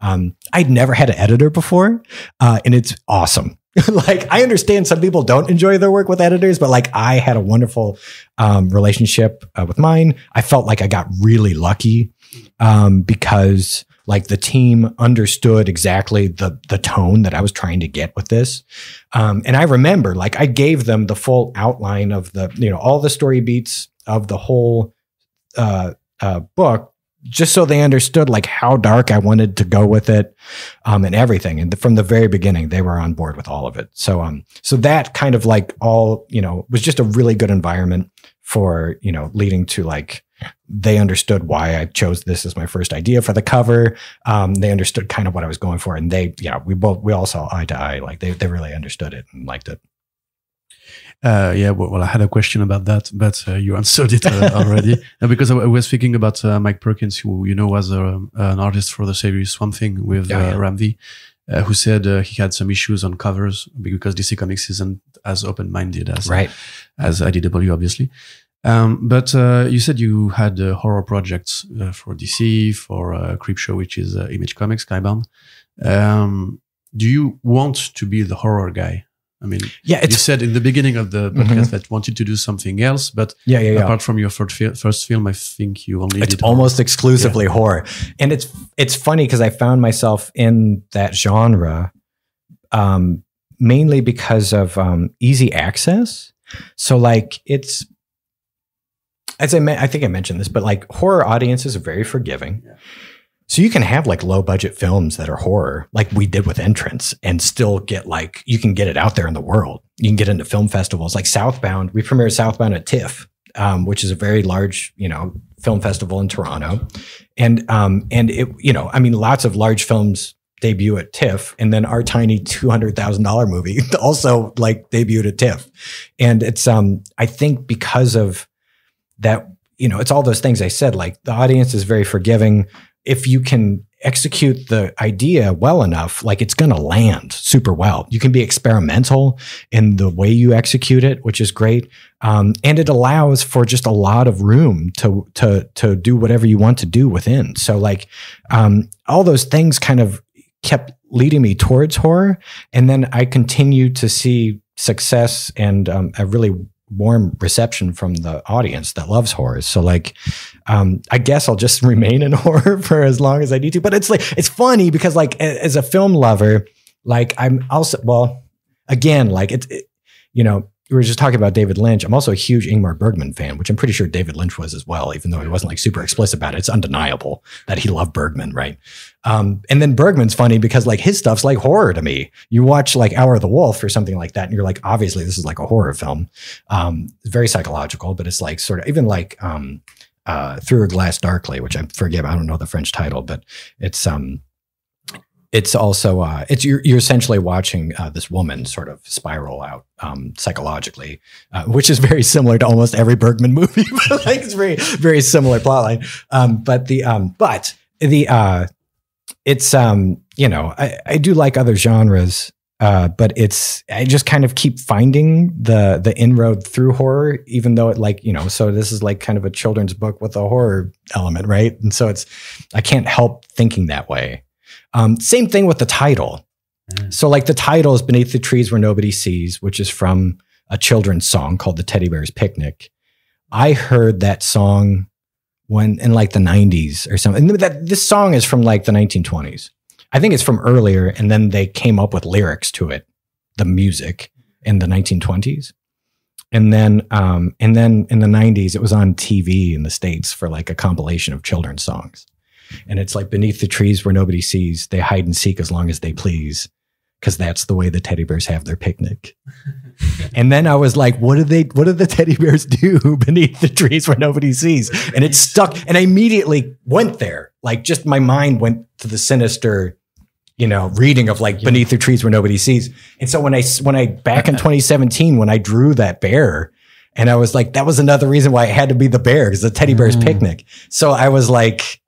I'd never had an editor before, and it's awesome. Like, I understand some people don't enjoy their work with editors, but like, I had a wonderful relationship with mine. I felt like I got really lucky because like the team understood exactly the tone that I was trying to get with this. And I remember, like, I gave them the full outline of all the story beats of the whole book, just so they understood like how dark I wanted to go with it, and everything. And from the very beginning, they were on board with all of it. So that kind of like all, was just a really good environment for, leading to like, they understood why I chose this as my first idea for the cover. They understood kind of what I was going for, and we all saw eye to eye. Like they really understood it and liked it. Well, I had a question about that, but you answered it already. Because I was thinking about Mike Perkins, who was an artist for the series Swamp Thing with Ramvi, who said he had some issues on covers because DC Comics isn't as open-minded as IDW, obviously. But you said you had horror projects for DC, for Creepshow, which is Image Comics, Skybound. Do you want to be the horror guy? I mean, you said in the beginning of the podcast that you wanted to do something else, but apart from your first film, I think you only did almost exclusively horror. And it's funny because I found myself in that genre mainly because of easy access. So like it's, I think I mentioned this, but like horror audiences are very forgiving. Yeah. So you can have like low budget films that are horror, like we did with Entrance, and still get like, you can get it out there in the world. You can get into film festivals like Southbound. We premiered Southbound at TIFF, which is a very large, film festival in Toronto. And it, lots of large films debut at TIFF, and then our tiny $200,000 movie also like debuted at TIFF. And it's, I think because of that, it's all those things I said, like the audience is very forgiving. If you can execute the idea well enough, like it's going to land super well. You can be experimental in the way you execute it, which is great. And it allows for just a lot of room to do whatever you want to do within. So like, all those things kind of kept leading me towards horror. And then I continued to see success and a really warm reception from the audience that loves horror. So like, I guess I'll just remain in horror for as long as I need to. But it's like, it's funny because like as a film lover, like I'm also, well, again, like you know, we were just talking about David Lynch. I'm also a huge Ingmar Bergman fan, which I'm pretty sure David Lynch was as well, even though he wasn't like super explicit about it. It's undeniable that he loved Bergman, right? And then Bergman's funny because like his stuff's like horror to me. You watch like Hour of the Wolf or something like that, and you're like, obviously this is like a horror film. It's very psychological, but it's like sort of even like Through a Glass Darkly, which I forget, I don't know the French title, but it's also you're essentially watching this woman sort of spiral out psychologically, which is very similar to almost every Bergman movie. Like it's very, very similar plotline. It's you know, I do like other genres, but I just kind of keep finding the inroad through horror, even though it like, you know, so this is like kind of a children's book with a horror element, right? And so I can't help thinking that way. Same thing with the title. So like the title is Beneath the Trees Where Nobody Sees, which is from a children's song called The Teddy Bear's Picnic. I heard that song when in like the 90s or something. And this song is from like the 1920s. I think it's from earlier. And then they came up with lyrics to it, the music in the 1920s. And then in the 90s, it was on TV in the States for like a compilation of children's songs. And it's like beneath the trees where nobody sees, they hide and seek as long as they please, because that's the way the teddy bears have their picnic. And then I was like, what do the teddy bears do beneath the trees where nobody sees? And it stuck. And I immediately went there. Like just my mind went to the sinister, you know, reading of like Beneath the Trees Where Nobody Sees. And so when I back in 2017, when I drew that bear, and I was like, that was another reason why it had to be the bear, because the teddy bear's picnic. So I was like,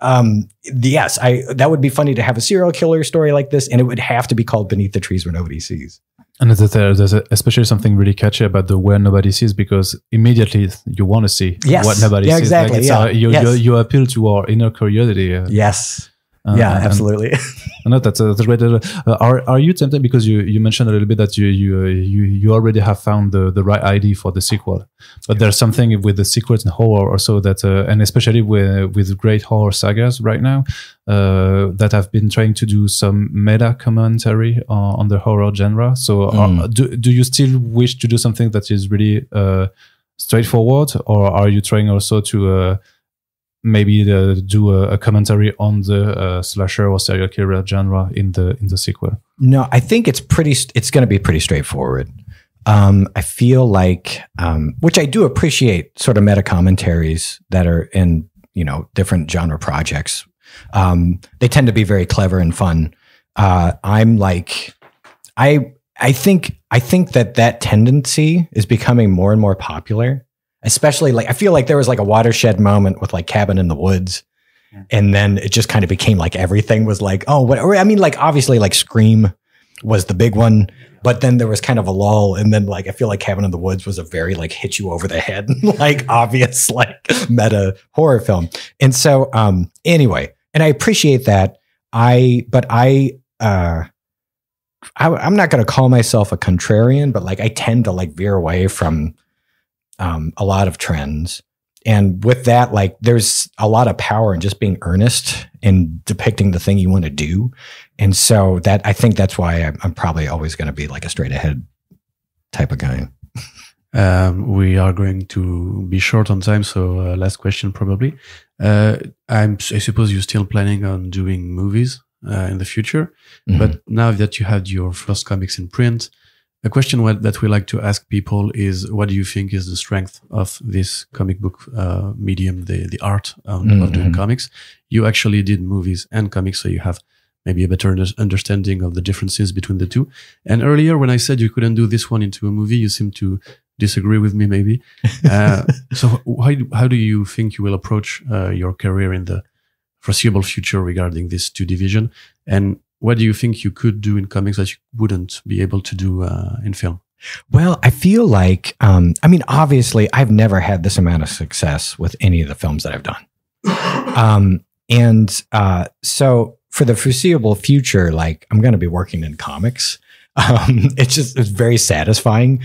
yes, that would be funny to have a serial killer story like this, and it would have to be called Beneath the Trees Where Nobody Sees. And there's especially something really catchy about the where nobody sees, because immediately you want to see what nobody sees. Exactly. Like you appeal to our inner curiosity. Yes. Absolutely. No, that's great. Are you tempted, because you mentioned a little bit that you already have found the right idea for the sequel, but there's something with the sequels in horror also that and especially with great horror sagas right now that have been trying to do some meta commentary on the horror genre. So do you still wish to do something that is really straightforward, or are you trying also to maybe do a commentary on the slasher or serial killer genre in the sequel? No, I think it's going to be pretty straightforward. I feel like, which I do appreciate, sort of meta commentaries that are in, you know, different genre projects. They tend to be very clever and fun. I'm like, I think that tendency is becoming more and more popular. Especially like, I feel like there was like a watershed moment with like Cabin in the Woods. And then it just kind of became like everything was like, oh, what, I mean, like obviously like Scream was the big one, but then there was kind of a lull. And then like, I feel like Cabin in the Woods was a very like hit you over the head, like obvious, like meta horror film. And so, anyway, and I appreciate that. I'm not going to call myself a contrarian, but like I tend to like veer away from a lot of trends. And with that, like there's a lot of power in just being earnest in depicting the thing you want to do. And so that, I think that's why I'm probably always going to be like a straight ahead type of guy. We are going to be short on time. So last question, probably. I suppose you're still planning on doing movies in the future, but now that you had your first comics in print, a question that we like to ask people is, what do you think is the strength of this comic book medium, the art of doing comics? You actually did movies and comics, so you have maybe a better understanding of the differences between the two. And earlier, when I said you couldn't do this one into a movie, you seem to disagree with me, maybe. So how do you think you will approach your career in the foreseeable future regarding this two division? And what do you think you could do in comics that you wouldn't be able to do in film? Well, I feel like, I mean, obviously, I've never had this amount of success with any of the films that I've done. So for the foreseeable future, like I'm going to be working in comics. It's very satisfying.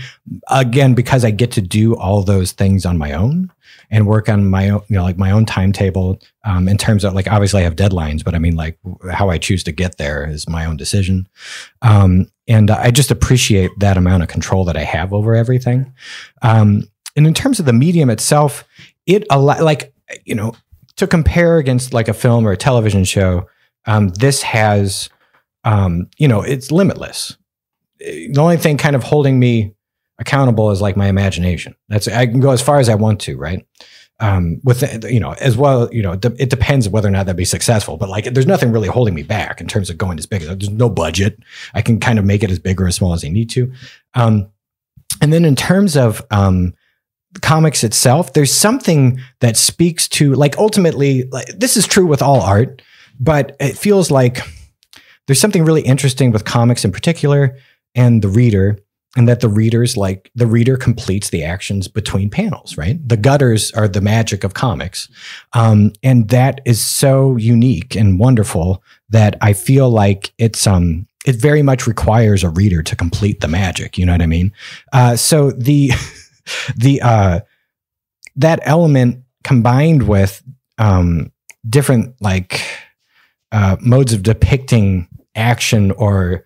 Again, because I get to do all those things on my own and work on my own, like my own timetable, in terms of like, obviously I have deadlines, but I mean, like how I choose to get there is my own decision. And I just appreciate that amount of control that I have over everything. And in terms of the medium itself, to compare against like a film or a television show, this has, it's limitless. The only thing kind of holding me accountable is like my imagination. I can go as far as I want to, right? As well, it depends whether or not that'd be successful, but like, there's nothing really holding me back in terms of going as big as, there's no budget. I can kind of make it as big or as small as I need to. And then in terms of, comics itself, there's something that speaks to, like, ultimately, like, this is true with all art, but it feels like there's something really interesting with comics in particular and the reader, and that the reader completes the actions between panels, right? The gutters are the magic of comics. And that is so unique and wonderful that I feel like it very much requires a reader to complete the magic. You know what I mean? So that element combined with different modes of depicting action or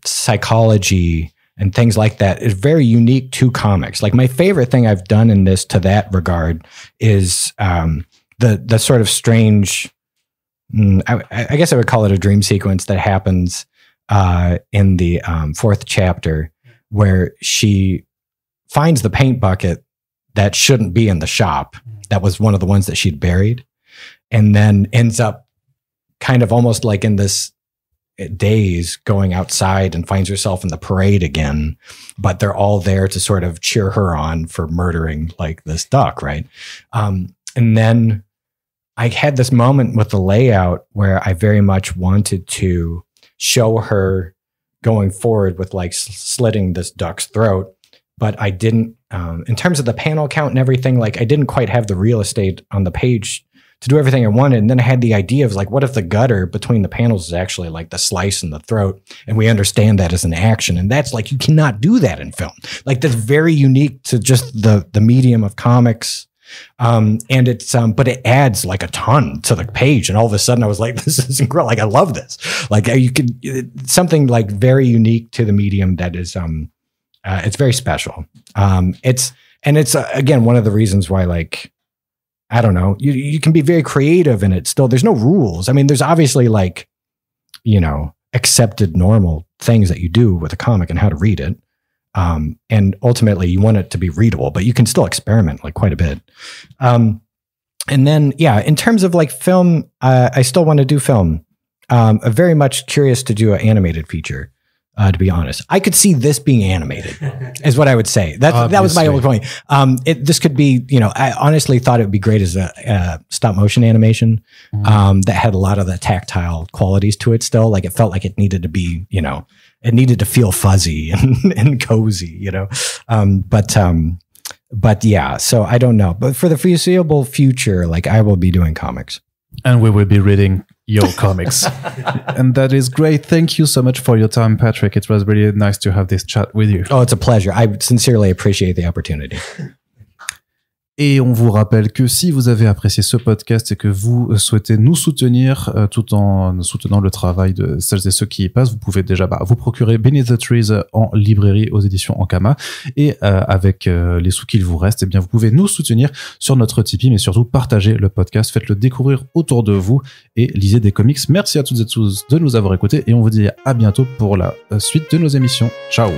psychology and things like that is very unique to comics. Like, my favorite thing I've done in this to that regard is the sort of strange, I guess I would call it a dream sequence that happens in the fourth chapter, where she finds the paint bucket that shouldn't be in the shop. That was one of the ones that she'd buried, and then ends up kind of almost like in this daze going outside and finds herself in the parade again, but they're all there to sort of cheer her on for murdering like this duck. Right. And then I had this moment with the layout where I very much wanted to show her going forward with like slitting this duck's throat, but I didn't, in terms of the panel count and everything, like I didn't quite have the real estate on the page to do everything I wanted. And then I had the idea of like, what if the gutter between the panels is actually like the slice in the throat, and we understand that as an action? And that's like, you cannot do that in film. Like, that's very unique to just the medium of comics. And it's, but it adds like a ton to the page. And all of a sudden I was like, this is incredible. Like, I love this. Like, something like very unique to the medium that is, it's very special. It's again, one of the reasons why, like, I don't know, you can be very creative in it still. There's no rules. I mean, there's obviously like, accepted normal things that you do with a comic and how to read it. And ultimately you want it to be readable, but you can still experiment like quite a bit. And then, yeah, in terms of like film, I still want to do film. I'm very much curious to do an animated feature. To be honest, I could see this being animated, is what I would say. That was my only point. This could be, I honestly thought it would be great as a stop motion animation that had a lot of the tactile qualities to it still. Like, it felt like it needed to be, it needed to feel fuzzy and cozy, But yeah, so I don't know. But for the foreseeable future, like, I will be doing comics. And we will be reading your comics. And that is great. Thank you so much for your time, Patrick. It was really nice to have this chat with you. Oh, it's a pleasure. I sincerely appreciate the opportunity. Et on vous rappelle que si vous avez apprécié ce podcast et que vous souhaitez nous soutenir tout en soutenant le travail de celles et ceux qui y passent, vous pouvez déjà vous procurer Beneath the Trees en librairie aux éditions Ankama, et avec les sous qu'il vous reste, eh bien vous pouvez nous soutenir sur notre Tipeee, mais surtout partagez le podcast, faites-le découvrir autour de vous et lisez des comics. Merci à toutes et tous de nous avoir écoutés, et on vous dit à bientôt pour la suite de nos émissions. Ciao.